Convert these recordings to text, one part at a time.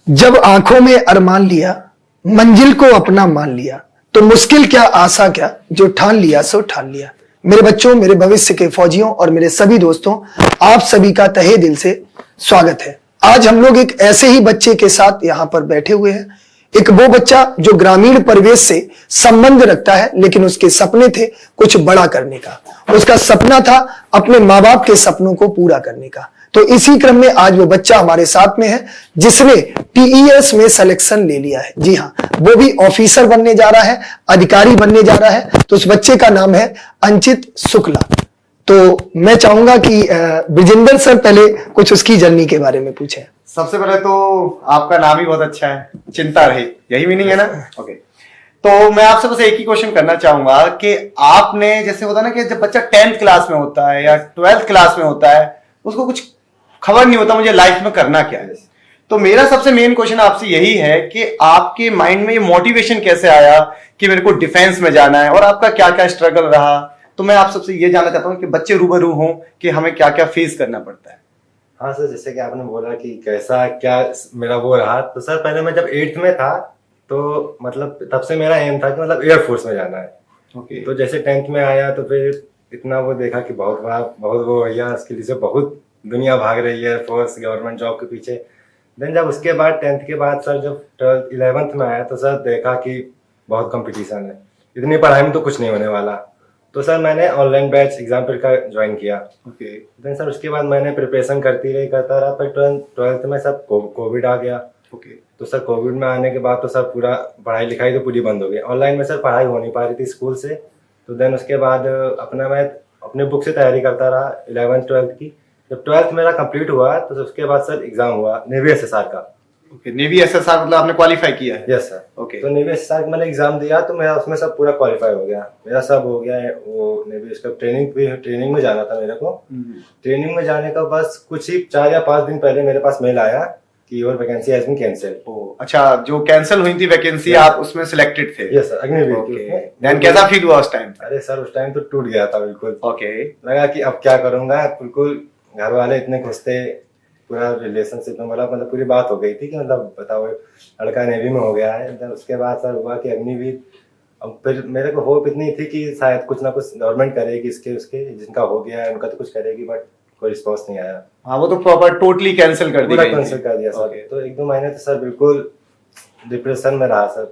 जब आंखों में अरमान लिया, मंजिल को अपना मान लिया, तो मुश्किल क्या आसा क्या, जो ठान लिया सो ठान लिया। मेरे बच्चों, मेरे भविष्य के फौजियों और मेरे सभी दोस्तों, आप सभी का तहे दिल से स्वागत है। आज हम लोग एक ऐसे ही बच्चे के साथ यहाँ पर बैठे हुए हैं। एक वो बच्चा जो ग्रामीण परिवेश से संबंध रखता है, लेकिन उसके सपने थे कुछ बड़ा करने का। उसका सपना था अपने माँ बाप के सपनों को पूरा करने का। तो इसी क्रम में आज वो बच्चा हमारे साथ में है जिसने टीईएस में सिलेक्शन ले लिया है। जी हाँ, वो भी ऑफिसर बनने जा रहा है, अधिकारी बनने जा रहा है। तो उस बच्चे का नाम है अंचित शुक्ला। तो मैं चाहूंगा कि ब्रिजेंद्र सर पहले कुछ उसकी जर्नी के बारे में पूछें। सबसे पहले तो आपका नाम ही बहुत अच्छा है, चिंता रहित, यही मीनिंग है ना? ओके। तो मैं आपसे बस एक ही क्वेश्चन करना चाहूंगा कि आपने, जैसे होता है ना कि जब बच्चा 10th क्लास में होता है या 12th क्लास में होता है, उसको कुछ खबर नहीं होता मुझे लाइफ में करना क्या है। तो मेरा सबसे मेन क्वेश्चन आपसे यही है कि आपके माइंड में ये मोटिवेशन कैसे आया कि मेरे को डिफेंस में जाना है, और आपका क्या क्या स्ट्रगल रहा। तो मैं आप सबसे ये जानना चाहता हूँ कि बच्चे रूबरू हों कि हमें क्या क्या फेस करना पड़ता है। हाँ सर, जैसे कि आपने बोला कि कैसा क्या मेरा वो रहा, तो सर पहले मैं जब 8th में था तो मतलब तब से मेरा एम था कि मतलब एयरफोर्स में जाना है। ओके। तो जैसे 10th में आया तो फिर इतना वो देखा कि बहुत वो भैया इसके लिए बहुत दुनिया भाग रही है एयरफोर्स गवर्नमेंट जॉब के पीछे। देन जब उसके बाद 10th के बाद सर जब 11th में आया तो सर देखा कि बहुत कंपटीशन है, इतनी पढ़ाई में तो कुछ नहीं होने वाला। तो सर मैंने ऑनलाइन बैच एग्जाम्पल का ज्वाइन किया। ओके। देन सर उसके बाद मैंने प्रिपरेशन करता रहा। पर 12th में सब कोविड आ गया। ओके। तो सर कोविड में आने के बाद तो सर पूरा पढ़ाई लिखाई तो पूरी बंद हो गई। ऑनलाइन में सर पढ़ाई हो नहीं पा रही थी स्कूल से। तो देन उसके बाद मैं अपने बुक से तैयारी करता रहा 11th 12th की। जब 12th मेरा कंप्लीट हुआ तो उसके बाद सर एग्जाम हुआ नेवी एसएसआर का। ओके। नेवी एसएसआर मतलब आपने क्वालिफाई किया है? Yes sir. ओके। तो नेवी एसएसआर मैंने एग्जाम दिया तो मेरा उसमें सब पूरा क्वालिफाई हो गया, मेरा सब हो गया है। वो नेवी इसका ट्रेनिंग में जाना था मेरे को। ट्रेनिंग में जाने का बस कुछ ही 4 या 5 दिन पहले मेरे पास मेल आया कि your vacancy has been cancelled. अच्छा, जो कैंसिल हुई थी वैकेंसी, आप उसमें सिलेक्टेड थे? Yes sir, Agniveer. देन कैसा फील हुआ उस टाइम? अरे सर उस टाइम तो टूट गया था बिल्कुल। ओके। लगा कि अब क्या करूंगा। बिल्कुल घर वाले इतने खुश थे, पूरा रिलेशनशिप में मतलब पूरी बात हो गई थी कि मतलब बताओ लड़का नेवी में हो गया है। देन उसके बाद सर हुआ कि अग्निवीर। अब फिर मेरे को होप इतनी थी कि शायद कुछ ना कुछ गवर्नमेंट करेगी इसके उसके, जिनका हो गया है उनका तो कुछ करेगी, बट कोई रिस्पॉन्स नहीं आया। हाँ, वो तो प्रॉपर टोटली कैंसिल कर दिया। कैंसिल कर दिया सर। तो 1-2 महीने तो सर बिल्कुल डिप्रेशन में रहा सर।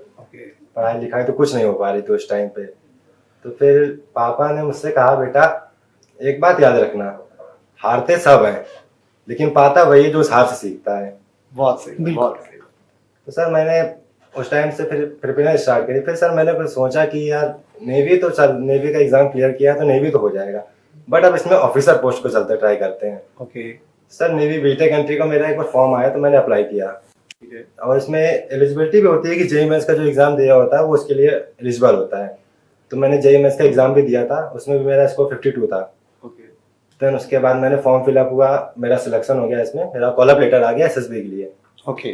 पढ़ाई लिखाई तो कुछ नहीं हो पा रही थी उस टाइम पे। तो फिर पापा ने मुझसे कहा, बेटा एक बात याद रखना, हारते सब हैं लेकिन पाता वही जो उस हार से सीखता है। बहुत सही, बहुत सही। तो सर मैंने उस टाइम से फिर प्रिपरेशन स्टार्ट करी। फिर सर मैंने सोचा कि यार नेवी तो चल, नेवी का एग्जाम क्लियर किया तो नेवी तो हो जाएगा, बट अब इसमें ऑफिसर पोस्ट को चलते ट्राई करते हैं। Okay. Sir navy BTech entry का मेरा एक बार फॉर्म आया तो मैंने अप्लाई किया। और इसमें एलिजिबिलिटी भी होती है कि जेईई मेंस का जो एग्जाम दिया होता है वो उसके लिए एलिजिबल होता है। तो मैंने जेईई मेंस का एग्जाम भी दिया था, उसमें भी मेरा स्कोर 52 था। देन उसके बाद मैंने फॉर्म फिलअप हुआ, मेरा सिलेक्शन हो गया। इसमें मेरा कॉल अप लेटर आ गया एसएसबी के लिए। ओके।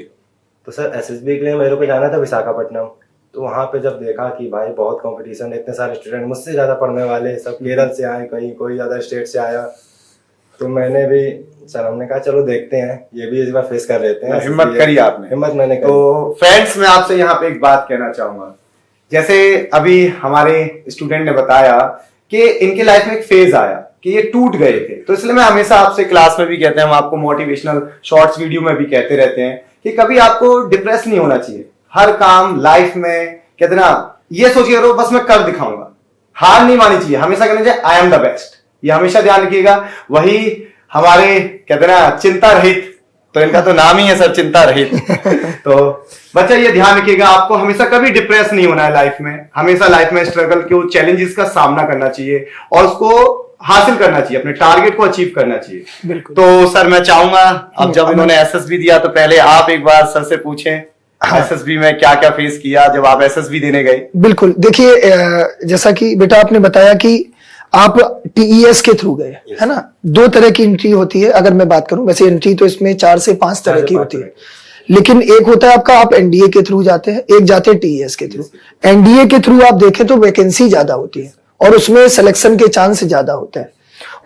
तो सर एसएसबी के लिए मेरे को जाना था विशाखापट्टनम। तो वहाँ पे जब देखा कि भाई बहुत कंपटीशन है, इतने सारे स्टूडेंट मुझसे ज़्यादा पढ़ने वाले, सब केरल से आए, कहीं कोई अदर स्टेट से आया। तो मैंने भी सर हमने कहा चलो देखते हैं, ये भी इस बार फेस कर लेते हैं। हिम्मत करी आपने? हिम्मत मैंने करी। तो फ्रेंड्स, मैं आपसे यहाँ पे एक बात कहना चाहूंगा। जैसे अभी हमारे स्टूडेंट ने बताया कि इनके लाइफ में एक फेज आया कि ये टूट गए थे। तो इसलिए मैं हमेशा आपसे क्लास में भी कहते हैं, हम आपको मोटिवेशनल शॉर्ट्स वीडियो में भी कहते रहते हैं कि कभी आपको डिप्रेस नहीं होना चाहिए। हर काम लाइफ में कहते ना, ये सोचिए करो बस मैं कर दिखाऊंगा, हार नहीं मानी चाहिए, हमेशा कहना चाहिए आई एम द बेस्ट। ये हमेशा ध्यान रखिएगा। वही हमारे कहते ना चिंता रहित, तो इनका तो नाम ही है सर, चिंता रहित। तो बच्चा ये ध्यान रखिएगा, आपको हमेशा कभी डिप्रेस नहीं होना है लाइफ में। हमेशा लाइफ में स्ट्रगल के चैलेंजेस का सामना करना चाहिए और उसको हासिल करना चाहिए, अपने टारगेट को अचीव करना चाहिए। बिल्कुल। तो सर मैं चाहूंगा, अब जब इन्होंने एसएसबी दिया तो पहले आप एक बार सर से पूछें एसएसबी में क्या क्या फेस किया जब आप एसएसबी देने गए। बिल्कुल। देखिए, जैसा कि बेटा आपने बताया कि आप टीईएस के थ्रू गए, है ना। 2 तरह की एंट्री होती है अगर मैं बात करूं, वैसे एंट्री तो इसमें 4 से 5 तरह की होती है, लेकिन एक होता है आपका, आप एनडीए के थ्रू जाते हैं, एक जाते हैं टीईएस के थ्रू। एनडीए के थ्रू आप देखें तो वैकेंसी ज्यादा होती है और उसमें सिलेक्शन के चांस ज्यादा होते हैं,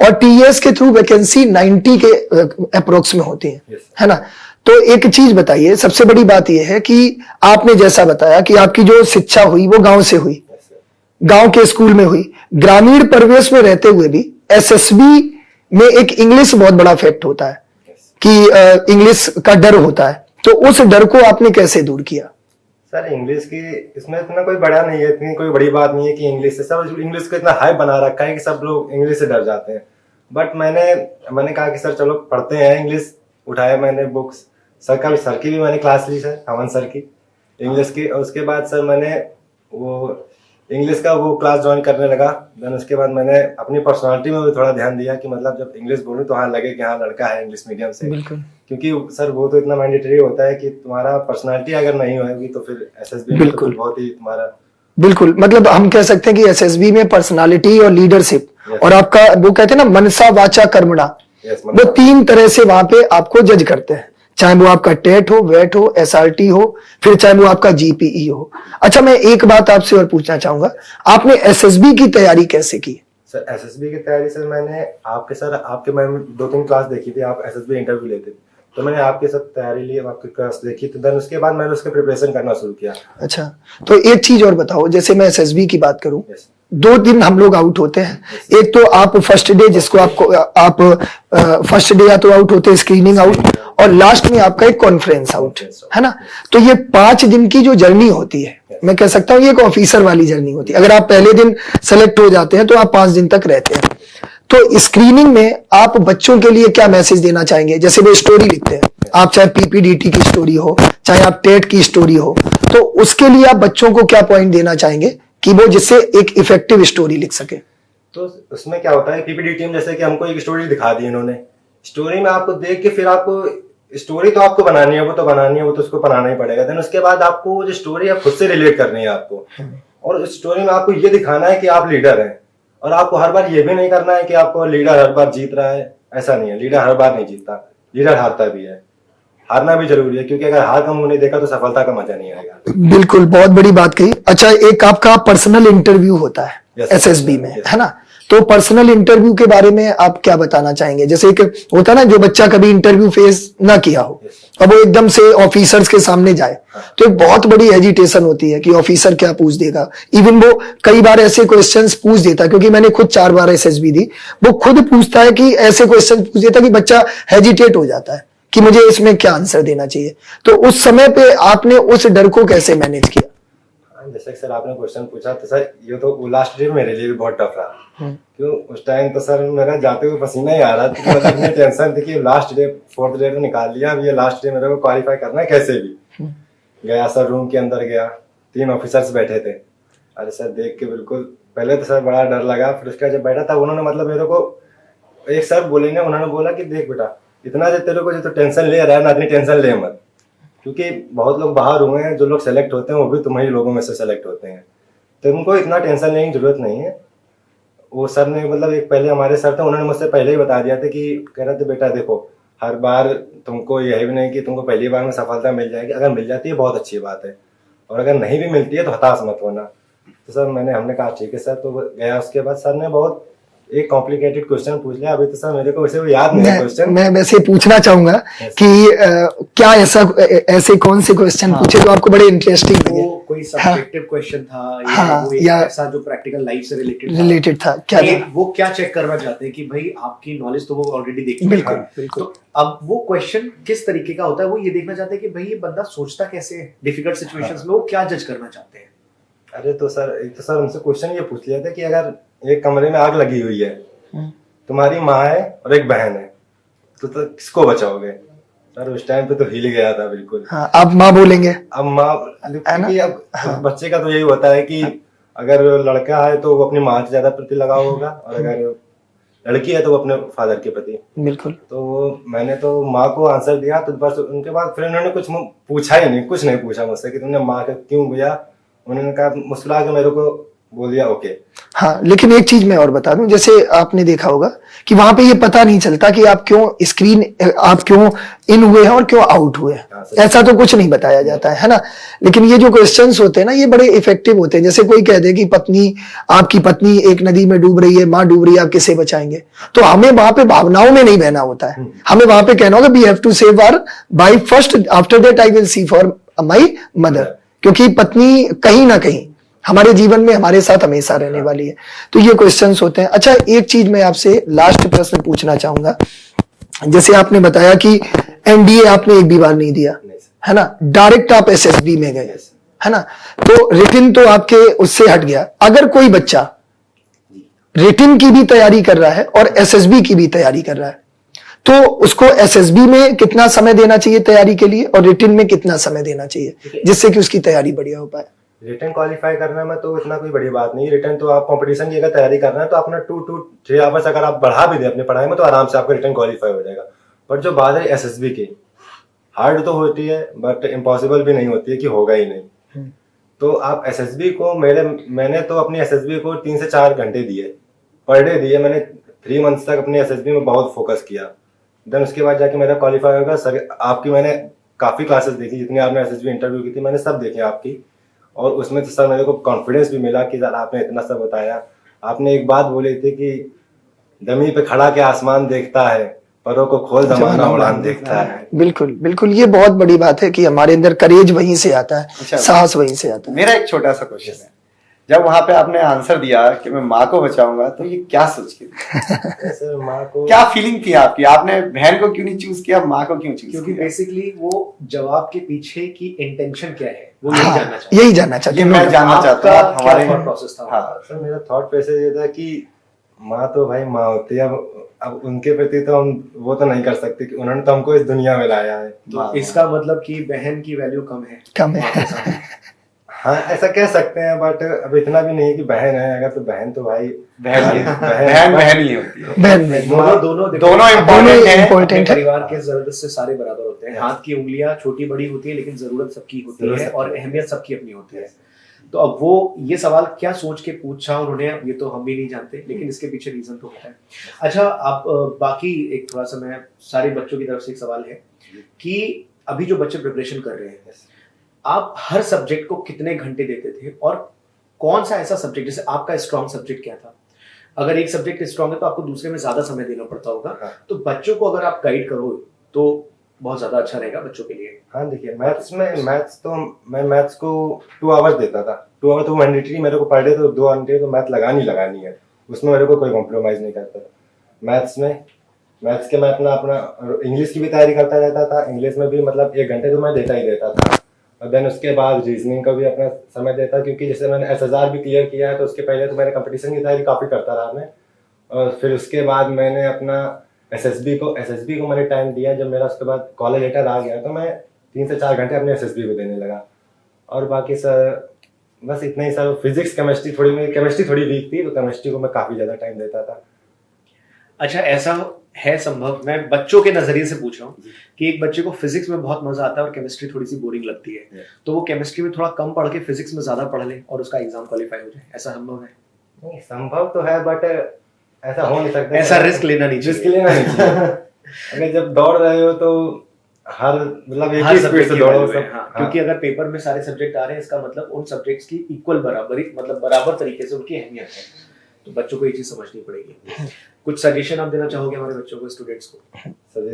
और टीईएस के थ्रू वैकेंसी 90 के अप्रोक्स में होती है ना। तो एक चीज बताइए, सबसे बड़ी बात यह है कि आपने जैसा बताया कि आपकी जो शिक्षा हुई वो गांव से हुई, गांव के स्कूल में हुई। ग्रामीण परिवेश में रहते हुए भी एसएसबी में एक इंग्लिश बहुत बड़ा फैक्ट होता है कि इंग्लिश का डर होता है, तो उस डर को आपने कैसे दूर किया? सर इंग्लिश की इसमें इतना कोई बड़ा नहीं है, इतनी कोई बड़ी बात नहीं है कि इंग्लिश से सब इंग्लिश को इतना हाई बना रखा है कि सब लोग इंग्लिश से डर जाते हैं। बट मैंने कहा कि सर चलो पढ़ते हैं इंग्लिश, उठाया मैंने बुक्स, सर की भी मैंने क्लास ली सर, हमन सर की इंग्लिश की। और उसके बाद सर मैंने वो इंग्लिश का वो क्लास ज्वाइन करने लगा। देन उसके बाद मैंने अपनी पर्सनालिटी में भी थोड़ा ध्यान दिया कि मतलब जब इंग्लिश बोलूँ तो हाँ लगे कि हाँ लड़का है इंग्लिश मीडियम से। बिल्कुल। क्योंकि सर वो तो इतना मैंडेटरी होता है कि तुम्हारा पर्सनालिटी अगर नहीं होगी तो फिर एसएसबी में तो बहुत ही तुम्हारा बिल्कुल, मतलब हम कह सकते हैं कि एसएसबी में पर्सनालिटी और लीडरशिप और आपका वो कहते हैं ना मनसा वाचा कर्मणा, वो 3 तरह से वहां पे आपको जज करते हैं, चाहे वो आपका टेट हो, वेट हो, एसआरटी हो, फिर चाहे वो आपका जीपीई हो। अच्छा, मैं एक बात आपसे और पूछना चाहूंगा, आपने एसएसबी की तैयारी कैसे की? सर एसएसबी की तैयारी सर मैंने आपके मैंने 2-3 क्लास देखी थी, आप एसएसबी इंटरव्यू लेते थे तो मैंने आपके साथ तैयारी ली, आपकी क्लास देखी, तो देन उसके बाद मैंने उसके प्रिपरेशन करना शुरू किया। अच्छा, तो एक चीज और बताओ, जैसे मैं एसएसबी की बात करूं, 2 दिन हम लोग आउट होते हैं। एक तो आप फर्स्ट डे, जिसको आप फर्स्ट डे या तो आउट होते हैं स्क्रीनिंग आउट, और लास्ट में आपका एक कॉन्फ्रेंस आउट, है ना। तो ये 5 दिन की जो जर्नी होती है, मैं कह सकता हूँ ये एक ऑफिसर वाली जर्नी होती है। अगर आप पहले दिन सेलेक्ट हो जाते हैं तो आप 5 दिन तक रहते हैं। तो स्क्रीनिंग में आप बच्चों के लिए क्या मैसेज देना चाहेंगे? जैसे वो स्टोरी लिखते हैं, आप चाहे पीपीडीटी की स्टोरी हो, चाहे आप टेट की स्टोरी हो, तो उसके लिए आप बच्चों को क्या पॉइंट देना चाहेंगे कि वो जिससे एक इफेक्टिव स्टोरी लिख सके? तो उसमें क्या होता है, पीपीडीटी में जैसे कि हमको एक स्टोरी दिखा दी इन्होंने, स्टोरी में आपको देख के फिर आपको स्टोरी तो आपको बनानी है, वो तो बनानी है, वो तो उसको बनाना ही पड़ेगा। देन उसके बाद आपको जो स्टोरी है खुद से रिलेट करनी है आपको, और उस स्टोरी में आपको ये दिखाना है कि आप लीडर हैं। और आपको हर बार ये भी नहीं करना है कि आपको लीडर हर बार जीत रहा है, ऐसा नहीं है। लीडर हर बार नहीं जीतता, लीडर हारता भी है, हारना भी जरूरी है, क्योंकि अगर हार का मुंह नहीं देखा तो सफलता का मजा नहीं आएगा। बिल्कुल, बहुत बड़ी बात कही। अच्छा, एक आपका पर्सनल इंटरव्यू होता है एसएसबी में, है ना, तो पर्सनल इंटरव्यू के बारे में आप क्या बताना चाहेंगे? जैसे एक होता है ना, जो बच्चा कभी इंटरव्यू फेस ना किया हो, अब वो एकदम से ऑफिसर्स के सामने जाए, तो एक बहुत बड़ी हेजिटेशन होती है कि ऑफिसर क्या पूछ देगा। इवन वो कई बार ऐसे क्वेश्चंस पूछ देता है, क्योंकि मैंने खुद 4 बार एसएसबी दी, वो खुद पूछता है कि ऐसे क्वेश्चन पूछ देता है कि बच्चा हेजिटेट हो जाता है कि मुझे इसमें क्या आंसर देना चाहिए। तो उस समय पे आपने उस डर को कैसे मैनेज किया? जैसे सर आपने क्वेश्चन पूछा, तो सर ये तो लास्ट डे मेरे लिए भी बहुत टफ रहा। क्यों, उस टाइम तो सर मेरा जाते हुए पसीना ही आ रहा था, मतलब इतनी टेंशन थी कि लास्ट डे 4th डे तो निकाल लिया, अब ये लास्ट डे मेरे को क्वालिफाई करना है कैसे भी। गया सर, रूम के अंदर गया, 3 ऑफिसर्स बैठे थे। अरे सर देख के बिल्कुल पहले तो सर बड़ा डर लगा, फिर उसके बाद जब बैठा था उन्होंने मतलब मेरे को एक सर बोले ने, उन्होंने बोला कि देख बेटा, इतना जो तेरे को जो तो टेंशन ले रहा है ना, इतनी टेंशन ले मत, क्योंकि बहुत लोग बाहर हुए हैं, जो लोग सेलेक्ट होते हैं वो भी तुम्हारे लोगों में से सेलेक्ट होते हैं, तो उनको इतना टेंशन लेने की जरूरत नहीं है। वो सर ने मतलब एक पहले हमारे सर थे, उन्होंने मुझसे पहले ही बता दिया था कि कह रहे थे बेटा देखो, हर बार तुमको यही भी नहीं कि तुमको पहली बार में सफलता मिल जाएगी, अगर मिल जाती है बहुत अच्छी बात है, और अगर नहीं भी मिलती है तो हताश मत होना। तो सर हमने कहा ठीक है सर। तो गया, उसके बाद सर ने बहुत एक कॉम्प्लिकेटेड क्वेश्चन पूछ लिया। अभी तो सर मेरे को वैसे याद नहीं है क्वेश्चन। मैं वैसे पूछना चाहूंगा कि क्या ऐसे कौन से क्वेश्चन पूछे जो आपको बड़े इंटरेस्टिंग लगे? कोई सब्जेक्टिव क्वेश्चन था या ऐसा जो प्रैक्टिकल लाइफ से रिलेटेड था? क्या वो क्या चेक करना चाहते हैं कि भाई आपकी नॉलेज तो वो ऑलरेडी देख चुके हैं, बिल्कुल। तो अब वो क्वेश्चन किस तरीके का होता है, वो ये देखना चाहते हैं कि भाई ये बंदा सोचता कैसे है डिफिकल्ट सिचुएशंस में, वो क्या जज करना चाहते हैं। अरे तो सर उनसे क्वेश्चन ये पूछ लिया था कि अगर एक कमरे में आग लगी हुई है, तुम्हारी माँ है और एक बहन है, तो किसको बचाओगे? सर उस टाइम पे तो हिल गया था बिल्कुल। हाँ, अब माँ बोलेंगे, अब माँ, क्योंकि अब बच्चे का तो यही होता है कि अगर लड़का है तो वो अपनी माँ से ज्यादा प्रति लगाव होगा, और अगर लड़की है तो वो अपने फादर के प्रति। बिल्कुल। तो मैंने तो माँ को आंसर दिया, तो बस उनके बाद फिर उन्होंने कुछ पूछा ही नहीं, कुछ नहीं पूछा मुझसे कि तुमने माँ का क्यों दिया। उन्होंने कहा, मुस्कुरा के मेरे को बोल दिया ओके। हाँ, लेकिन एक चीज मैं और बता दूं, जैसे आपने देखा होगा कि वहां पे ये पता नहीं चलता कि आप क्यों इन हुए हैं और क्यों आउट हुए हैं, ऐसा तो कुछ नहीं बताया जाता है ना। लेकिन ये जो क्वेश्चंस होते हैं ना, ये बड़े इफेक्टिव होते हैं। जैसे कोई कह दे कि आपकी पत्नी एक नदी में डूब रही है, माँ डूब रही है, आप किसे बचाएंगे? तो हमें वहां पे भावनाओं में नहीं बहना होता है, हमें वहां पे कहना होगा we have to save our wife first, after that I will see for my mother. क्योंकि पत्नी कहीं ना कहीं हमारे जीवन में हमारे साथ हमेशा रहने वाली है। तो ये क्वेश्चंस होते हैं। अच्छा, एक चीज मैं आपसे लास्ट प्रश्न पूछना चाहूंगा। जैसे आपने बताया कि एनडीए आपने एक भी बार नहीं दिया, है ना, डायरेक्ट आप एसएसबी में गए, है ना, तो रिटिन तो आपके उससे हट गया। अगर कोई बच्चा रिटिन की भी तैयारी कर रहा है और एसएसबी की भी तैयारी कर रहा है, तो उसको एसएसबी में कितना समय देना चाहिए तैयारी के लिए और रिटिन में कितना समय देना चाहिए, जिससे कि उसकी तैयारी बढ़िया हो पाए? रिटर्न क्वालिफाई करने में तो इतना कोई बड़ी बात नहीं। रिटर्न तो आप कंपटीशन की अगर तैयारी कर रहे हैं तो अपना 2 to 3 आवर्स अगर आप बढ़ा भी दें अपनी पढ़ाई में तो आराम से आपका रिटर्न क्वालिफाई हो जाएगा। पर जो बात है एसएसबी की, हार्ड तो होती है बट इम्पॉसिबल भी नहीं होती है कि होगा ही नहीं। तो आप एसएसबी को मैंने तो अपनी एसएसबी को 3 से 4 घंटे दिए, पर डे दिए। मैंने 3 मंथ्स तक अपनी एसएसबी में बहुत फोकस किया। देन उसके बाद जाके मेरा क्वालिफाई होगा। सर आपकी मैंने काफ़ी क्लासेस देखी, जितनी आपने एसएसबी इंटरव्यू की थी मैंने सब देखे आपकी, और उसमें तो सर मेरे को कॉन्फिडेंस भी मिला कि सर आपने इतना सब बताया। आपने एक बात बोली थी कि जमीन पे खड़ा के आसमान देखता है, परों को खोल जमाना उड़ान देखता है। बिल्कुल बिल्कुल, ये बहुत बड़ी बात है कि हमारे अंदर करेज वहीं से आता है, अच्छा, साहस वहीं से आता है। मेरा एक छोटा सा क्वेश्चन है, जब वहां पे आपने आंसर दिया कि मैं माँ को बचाऊंगा, तो ये क्या सोच के सर माँ को क्या फीलिंग थी आपकी? आपने बहन को क्यों नहीं चूज किया, माँ को क्यों चूज क्योंकि किया? बेसिकली वो जवाब के पीछे की इंटेंशन क्या है वो हाँ, यही जानना चाहते यही जानना चाहते ये हैं। मैं जानना चाहता हूँ। आपका हमारे क्या thought process था? हाँ, सर मेरा थॉट प्रोसेस ये था कि माँ तो भाई माँ होती है। अब उनके प्रति तो हम वो तो नहीं कर सकते कि उन्होंने तो हमको इस दुनिया में लाया है। तो इसका मतलब कि बहन की वैल्यू कम है, कम है। माँ के सामने। हाँ ऐसा कह सकते हैं, बट अब इतना भी नहीं कि बहन है। अगर तो बहन तो भाई बहन ही होती है। बहन दोनों दोनों important है। इम्पोर्टेंट है। परिवार के जरूरत से सारे बराबर होते हैं। हाथ की उंगलियां छोटी बड़ी होती है लेकिन जरूरत सबकी होती है और अहमियत सबकी अपनी होती है। तो अब वो ये सवाल क्या सोच के पूछा उन्होंने, ये तो हम भी नहीं जानते, लेकिन इसके पीछे रीजन तो होता है। अच्छा, आप बाकी एक थोड़ा सा मैं सारे बच्चों की तरफ से एक सवाल है कि अभी जो बच्चे प्रिपरेशन कर रहे हैं, आप हर सब्जेक्ट को कितने घंटे देते थे और कौन सा ऐसा सब्जेक्ट, जैसे आपका स्ट्रॉन्ग सब्जेक्ट क्या था? अगर एक सब्जेक्ट स्ट्रॉन्ग है तो आपको दूसरे में ज्यादा समय देना पड़ता होगा। तो बच्चों को अगर आप गाइड करो तो बहुत ज्यादा अच्छा रहेगा बच्चों के लिए। हाँ देखिए, मैथ्स को 2 आवर्स देता था। 2 आवर तो मैंडेटरी मेरे को पर डे, तो 2 घंटे तो मैथ लगानी है, उसमें मेरे को कोई कॉम्प्रोमाइज नहीं करता था। मैथ्स के मैं अपना इंग्लिश की भी तैयारी करता रहता था। इंग्लिश में भी मतलब 1 घंटे तो मैं देता ही देता था। और देन उसके बाद रीजनिंग का भी अपना समय देता, क्योंकि जैसे मैंने SSR भी क्लियर किया है तो उसके पहले तो मैंने कंपटीशन की तैयारी काफ़ी करता रहा मैं। और फिर उसके बाद मैंने अपना एसएसबी को मैंने टाइम दिया। जब मेरा उसके बाद कॉलेज लेटर आ गया तो मैं 3 से 4 घंटे अपने एसएसबी को देने लगा। और बाकी सर बस इतना ही सर। फिजिक्स केमिस्ट्री थोड़ी वीक थी, तो केमिस्ट्री को मैं काफ़ी ज़्यादा टाइम देता था। अच्छा, ऐसा है संभव, मैं बच्चों के नजरिए से पूछ रहा हूँ कि एक बच्चे को फिजिक्स में बहुत मजा आता है और केमिस्ट्री थोड़ी सी बोरिंग लगती है, तो वो केमिस्ट्री में थोड़ा कम पढ़ के फिजिक्स में ज्यादा पढ़ ले और उसका एग्जाम क्वालिफाई हो जाए, ऐसा संभव है? नहीं, संभव तो है बट ऐसा हो नहीं सकता। ऐसा रिस्क लेना नहीं चाहिए। अगर जब दौड़ रहे हो तो हर सब्जेक्ट से दौड़ो। क्योंकि अगर पेपर में सारे सब्जेक्ट आ रहे हैं, इसका मतलब उन सब्जेक्ट्स की इक्वल बराबर तरीके से उनकी अहमियत है। तो बच्चों को ये चीज समझनी पड़ेगी। कुछ सजेशन आप देना चाहोगे हमारे बच्चों को, स्टूडेंट्स को?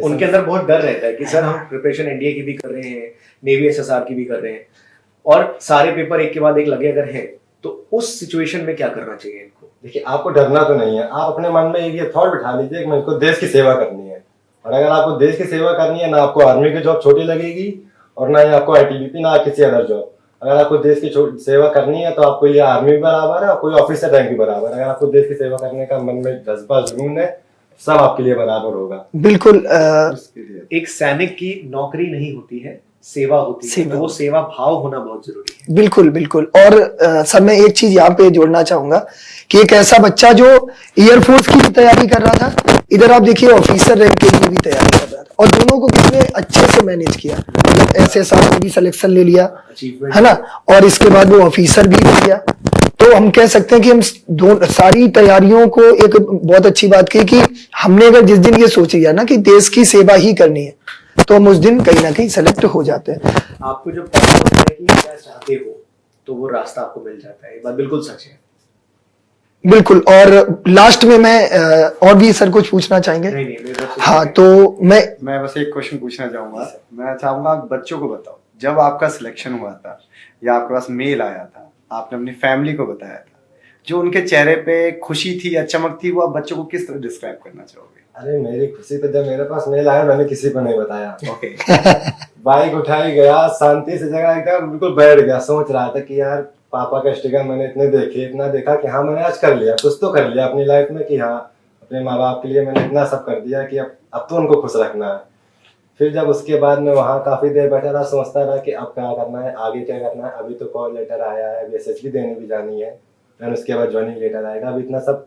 उनके अंदर बहुत डर रहता है कि सर हम प्रिपरेशन एनडीए की भी कर रहे हैं, नेवी एसएसआर की भी कर रहे हैं, और सारे पेपर एक के बाद एक लगे अगर हैं, तो उस सिचुएशन में क्या करना चाहिए इनको? देखिए, आपको डरना तो नहीं है। आप अपने मन में ये थॉट बिठा लीजिए कि मुझको देश की सेवा करनी है। और अगर आपको देश की सेवा करनी है, ना आपको आर्मी की जॉब छोटी लगेगी और ना ही आपको आईटीबीपी, ना किसी अदर जॉब। अगर आपको देश की सेवा करनी है तो आपके लिए आर्मी भी बराबर है और कोई ऑफिसर रैंक भी बराबर है। अगर आपको देश की सेवा करने का मन में जज्बा जुनून है, सब आपके लिए बराबर होगा। बिल्कुल। एक सैनिक की नौकरी नहीं होती है, सेवा होती है, तो वो सेवा भाव होना बहुत जरूरी है। बिल्कुल बिल्कुल। और सर मैं एक चीज यहाँ पे जोड़ना चाहूंगा कि एक ऐसा बच्चा जो एयरफोर्स की भी तैयारी कर रहा था, इधर आप देखिए ऑफिसर रैंक के लिए भी तैयारी कर रहा था। और दोनों को कितने अच्छे से मैनेज किया। मतलब SSR में भी सिलेक्शन ले लिया, है ना, और इसके बाद वो ऑफिसर भी बन गया। तो हम कह सकते हैं कि हम दोनों सारी तैयारियों को, एक बहुत अच्छी बात की कि हमने अगर जिस दिन ये सोच लिया ना कि देश की सेवा ही करनी है, तो हम उस दिन कहीं ना कहीं सेलेक्ट हो जाते हैं। आपको जब पता होता है कि क्या चाहते हो तो वो रास्ता आपको मिल जाता है, ये बात बिल्कुल सच है। बिल्कुल। और लास्ट में मैं और भी सर कुछ पूछना चाहेंगे? नहीं मेरे तरफ से हाँ, तो मैं बस एक क्वेश्चन पूछना चाहूंगा। मैं चाहूंगा बच्चों को बताओ, जब आपका सिलेक्शन हुआ था या आपके पास मेल आया था, आपने अपनी फैमिली को बताया था, जो उनके चेहरे पे खुशी थी या चमक थी, वो आप बच्चों को किस तरह डिस्क्राइब करना चाहोगे? अरे मेरी खुशी तो जब मेरे पास मेल आया मैंने किसी को नहीं बताया। ओके। बाइक उठाई गया, शांति से जगह एकदम बिल्कुल बैठ गया, सोच रहा था कि यार पापा का स्ट्रगल मैंने इतना देखा कि हाँ मैंने आज कर लिया, कुछ तो कर लिया अपनी लाइफ में, कि हाँ अपने माँ बाप के लिए मैंने इतना सब कर दिया कि अब तो उनको खुश रखना है। फिर जब उसके बाद मैं वहाँ काफी देर बैठा रहा, सोचता रहा कि अब क्या करना है, आगे क्या करना है। अभी तो कॉल लेटर आया है, अभी SSB देने भी जानी है, फिर उसके बाद ज्वाइनिंग लेटर आएगा, अभी इतना सब।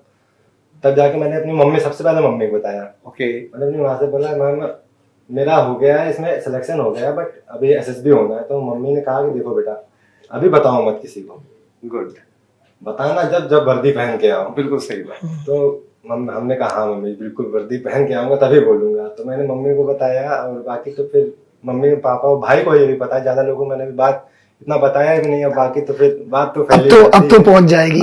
तब जाके मैंने अपनी मम्मी, सबसे पहले मम्मी को बताया। ओके। मैंने अपनी माँ से बोला मैम मेरा हो गया है, इसमें सिलेक्शन हो गया, बट अभी SSB होना है। तो मम्मी ने कहा कि देखो बेटा अभी बताओ मत किसी को, गुड, बताना जब वर्दी पहन के आओ। बिल्कुल सही बात। तो हमने कहा हाँ मम्मी बिल्कुल वर्दी पहन के आऊंगा तभी बोलूंगा। तो मैंने मम्मी को बताया, और बाकी तो फिर मम्मी पापा और भाई को ये भी पता, ज्यादा लोगों को मैंने भी बात इतना बताया भी नहीं है। बाकी तो फिर बात तो अब तो पहुंच जाएगी।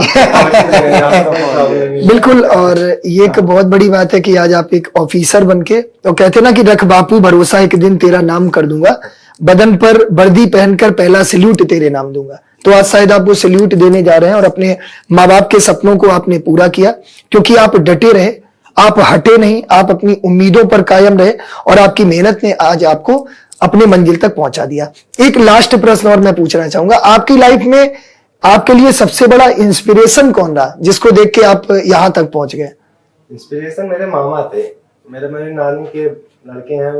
बिल्कुल। और ये एक बहुत बड़ी बात है कि आज आप एक ऑफिसर बनके, तो कहते ना कि रख बापू भरोसा, एक दिन तेरा नाम कर दूंगा, बदन पर वर्दी पहनकर पहला सैल्यूट तेरे नाम दूंगा। तो आज शायद आप वो सैल्यूट देने जा रहे हैं, और अपने माँ बाप के सपनों को आपने पूरा किया, क्योंकि आप डटे रहे, आप हटे नहीं, आप अपनी उम्मीदों पर कायम रहे, और आपकी मेहनत ने आज आपको अपने मंजिल तक पहुंचा दिया। एक लास्ट प्रश्न और मैं पूछना चाहूंगा, आपकी लाइफ में आपके लिए सबसे बड़ा इंस्पिरेशन कौन रहा, जिसको देख के आप यहां तक पहुंच गए? इंस्पिरेशन मेरे मामा थे। मेरी नानी के लड़के हैं,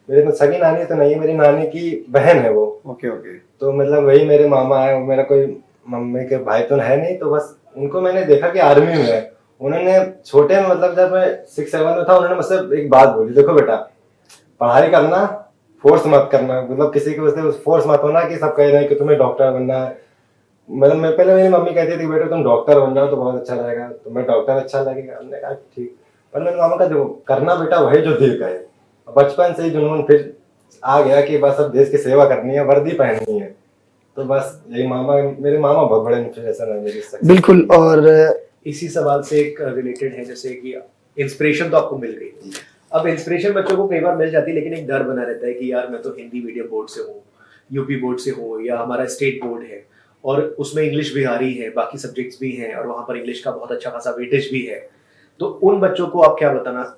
मेरे तो सगी नानी तो नहीं है, मेरी नानी की बहन है वो। Okay okay. तो मतलब वही मेरे मामा है, मेरा कोई मम्मी के भाई तो है नहीं। तो बस उनको मैंने देखा कि आर्मी में है। उन्होंने छोटे में, मतलब जब मैं 6-7 में था, उन्होंने मुझसे एक बात बोली, देखो बेटा पढ़ाई करना, फोर्स मत करना, मतलब किसी के वजह से फोर्स मत होना कि सब कह रहे हैं कि तुम्हें डॉक्टर बनना है। मतलब मैं पहले, मेरी मम्मी कहती थी बेटा तुम डॉक्टर बन जाओ तो बहुत अच्छा रहेगा, तुम्हें डॉक्टर अच्छा लगेगा। हमने कहा ठीक, पर मेरे मामा का जो करना बेटा वही जो दिल कहे। बचपन से ही जुनून फिर आ गया कि बस अब देश की सेवा करनी है, वर्दी पहननी है। तो बस यही मेरे मामा बहुत बड़े इंस्पिरेशन है मेरी। बिल्कुल। और इसी सवाल से एक रिलेटेड है, जैसे कि इंस्पिरेशन तो आपको मिल गई, अब इंस्पिरेशन बच्चों को कई बार मिल जाती है, लेकिन एक डर बना रहता है कि यार मैं तो हिंदी मीडियम बोर्ड से हूँ, यूपी बोर्ड से हूँ, या हमारा स्टेट बोर्ड है और उसमें इंग्लिश भी आ रही है, बाकी सब्जेक्ट्स भी हैं, और वहां पर इंग्लिश का बहुत अच्छा खासा वेटेज भी है। तो उन बच्चों को आप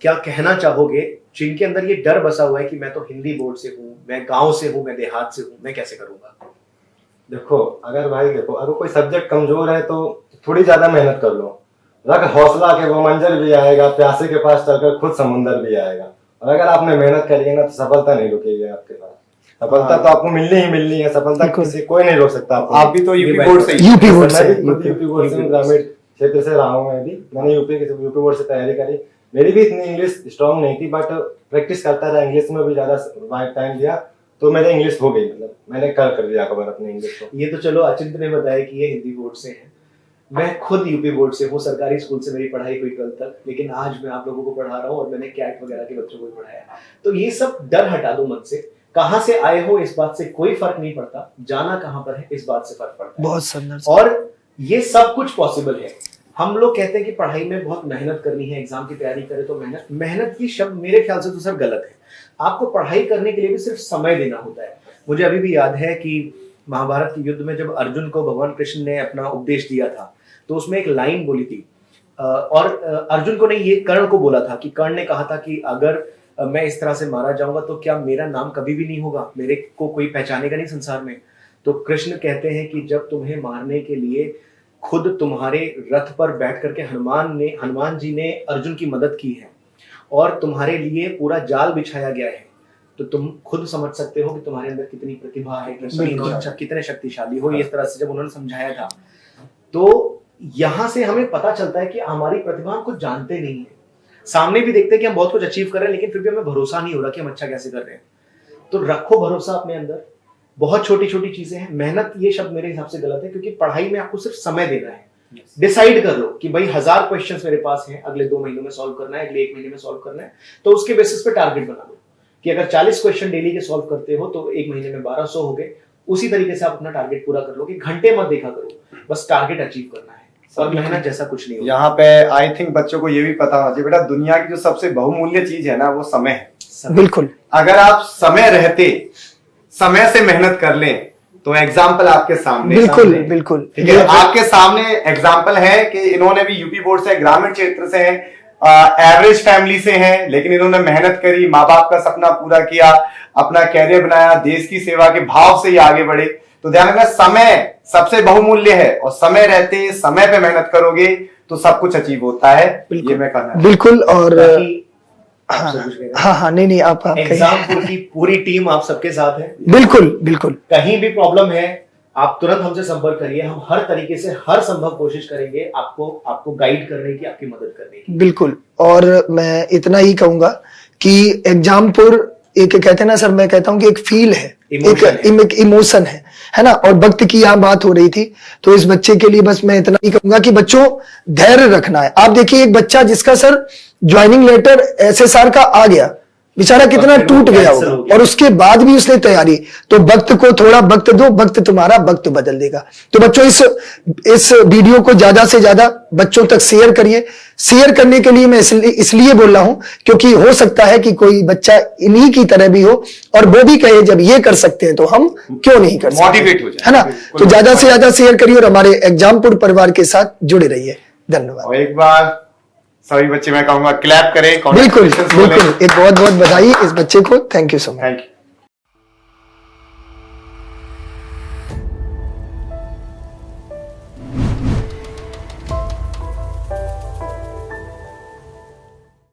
क्या कहना चाहोगे जिनके अंदर ये डर बसा हुआ है कि मैं तो हिंदी बोर्ड से हूँ, मैं गांव से हूँ, मैं देहात से हूँ, मैं कैसे करूंगा? देखो अगर कोई सब्जेक्ट कमजोर है तो थोड़ी ज्यादा मेहनत कर लो, रख हौसला के वो मंजर भी आएगा, प्यासे के पास चलकर खुद समुंदर भी आएगा। और अगर आपने मेहनत करी है ना तो सफलता नहीं रुकेगी आपके पास, सफलता तो आपको मिलनी ही मिलनी है। सफलता कोई नहीं रोक सकता आपको। आप भी तो यूपी बोर्ड से यूपी बोर्ड से ग्रामीण क्षेत्र से रहा हूँ मैं भी। मैंने यूपी बोर्ड से तैयारी करी। मेरी भी इतनी इंग्लिश स्ट्रांग नहीं थी, बट प्रैक्टिस करता रहा, इंग्लिश में भी ज्यादा टाइम दिया तो मेरी इंग्लिश हो गई। मतलब मैंने कर दिया कवर अपने इंग्लिश को। ये तो चलो अचिंत ने बताया कि ये हिंदी बोर्ड से है, मैं खुद यूपी बोर्ड से हूँ, सरकारी स्कूल से मेरी पढ़ाई हुई 12th तक, लेकिन आज मैं आप लोगों को पढ़ा रहा हूँ और मैंने कैट वगैरह के बच्चों को भी पढ़ाया। तो ये सब डर हटा दो मन से, कहाँ से आए हो इस बात से कोई फर्क नहीं पड़ता, जाना कहाँ पर है इस बात से फर्क पड़ता है। बहुत सुंदर। और ये सब कुछ पॉसिबल है। हम लोग कहते हैं कि पढ़ाई में बहुत मेहनत करनी है, एग्जाम की तैयारी करें तो मेहनत की शब्द मेरे ख्याल से तो सर गलत है। आपको पढ़ाई करने के लिए भी सिर्फ समय देना होता है। मुझे अभी भी याद है कि महाभारत के युद्ध में जब अर्जुन को भगवान कृष्ण ने अपना उपदेश दिया था तो उसमें एक लाइन बोली थी, और अर्जुन को नहीं, ये कर्ण को बोला था कि कर्ण ने कहा था कि अगर मैं इस तरह से मारा जाऊंगा तो क्या मेरा नाम कभी भी नहीं होगा, मेरे को कोई पहचानेगा नहीं संसार में। तो कृष्ण कहते हैं कि जब तुम्हें मारने के लिए खुद तुम्हारे रथ पर बैठ करके हनुमान जी ने अर्जुन की मदद की है और तुम्हारे लिए पूरा जाल बिछाया गया है, तो तुम खुद समझ सकते हो कि तुम्हारे अंदर कितनी प्रतिभा है, कितने शक्तिशाली हो। इस तरह से जब उन्होंने समझाया था, तो यहां से हमें पता चलता है कि हमारी प्रतिभा हम कुछ जानते नहीं है। सामने भी देखते हैं कि हम बहुत कुछ अचीव कर रहे हैं, लेकिन फिर भी हमें भरोसा नहीं हो रहा कि हम अच्छा कैसे कर रहे हैं। तो रखो भरोसा अपने अंदर। बहुत छोटी छोटी चीजें हैं। मेहनत ये शब्द मेरे हिसाब से गलत है, क्योंकि पढ़ाई में आपको सिर्फ समय देना है। डिसाइड कर लो कि भाई 1000 क्वेश्चंस मेरे पास हैं, अगले 2 महीनों में सॉल्व करना है, अगले 1 महीने में सॉल्व करना है, तो उसके बेसिस पे टारगेट बना लो कि अगर 40 क्वेश्चन डेली के सॉल्व करते हो तो 1 महीने में 1200 हो गए। उसी तरीके से आप अपना टारगेट पूरा कर लो कि घंटे मत देखा करो, बस टारगेट अचीव करना है, और मेहनत जैसा कुछ नहीं होगा। यहाँ पे आई थिंक बच्चों को ये भी पता होना चाहिए, बेटा दुनिया की जो सबसे बहुमूल्य चीज है ना, वो समय है। बिल्कुल। अगर आप समय रहते समय से मेहनत कर लें तो एग्जाम्पल आपके सामने, बिल्कुल बिल्कुल, ठीक है, आपके सामने एग्जाम्पल है कि इन्होंने भी यूपी बोर्ड से, ग्रामीण क्षेत्र से हैं, एवरेज फैमिली से हैं, लेकिन इन्होंने मेहनत करी, माँ बाप का सपना पूरा किया, अपना कैरियर बनाया, देश की सेवा के भाव से ही आगे बढ़े। तो ध्यान रखना, समय सबसे बहुमूल्य है, और समय रहते समय पे मेहनत करोगे तो सब कुछ अचीव होता है। ये मैं कहना बिल्कुल। और हाँ, नहीं आप एग्जामपुर की पूरी टीम आप सबके साथ है। बिल्कुल बिल्कुल। कहीं भी प्रॉब्लम है आप तुरंत हमसे संपर्क करिए, हम हर तरीके से हर संभव कोशिश करेंगे आपको गाइड करने की, आपकी मदद करने की। बिल्कुल। और मैं इतना ही कहूंगा कि एग्जामपुर एक, कहते हैं ना सर, मैं कहता हूं कि एक फील है, एक इमोशन है ना। और वक्त की यहाँ बात हो रही थी, तो इस बच्चे के लिए बस मैं इतना ही कहूंगा कि बच्चों धैर्य रखना है। आप देखिए एक बच्चा जिसका सर ज्वाइनिंग लेटर एसएसआर का आ गया, बेचारा कितना टूट गया होगा, और उसके बाद भी उसने तैयारी। तो वक्त को थोड़ा वक्त दो, वक्त तुम्हारा वक्त बदल देगा। तो बच्चों इस वीडियो को ज्यादा से ज्यादा बच्चों तक शेयर करिए। शेयर करने के लिए मैं इसलिए बोल रहा हूं क्योंकि हो सकता है कि कोई बच्चा इन्हीं की तरह भी हो और वो भी कहे जब ये कर सकते हैं तो हम क्यों नहीं कर सकते, मोटिवेट हो जाए, है ना। तो ज्यादा से ज्यादा शेयर करिए और हमारे एग्जामपुर परिवार के साथ जुड़े रहिए। धन्यवाद। और एक बार सभी बच्चे मैं कहूंगा क्लैप करें। बिल्कुल बिल्कुल, एक बहुत बहुत बधाई इस बच्चे को। Thank you so much. Thank you.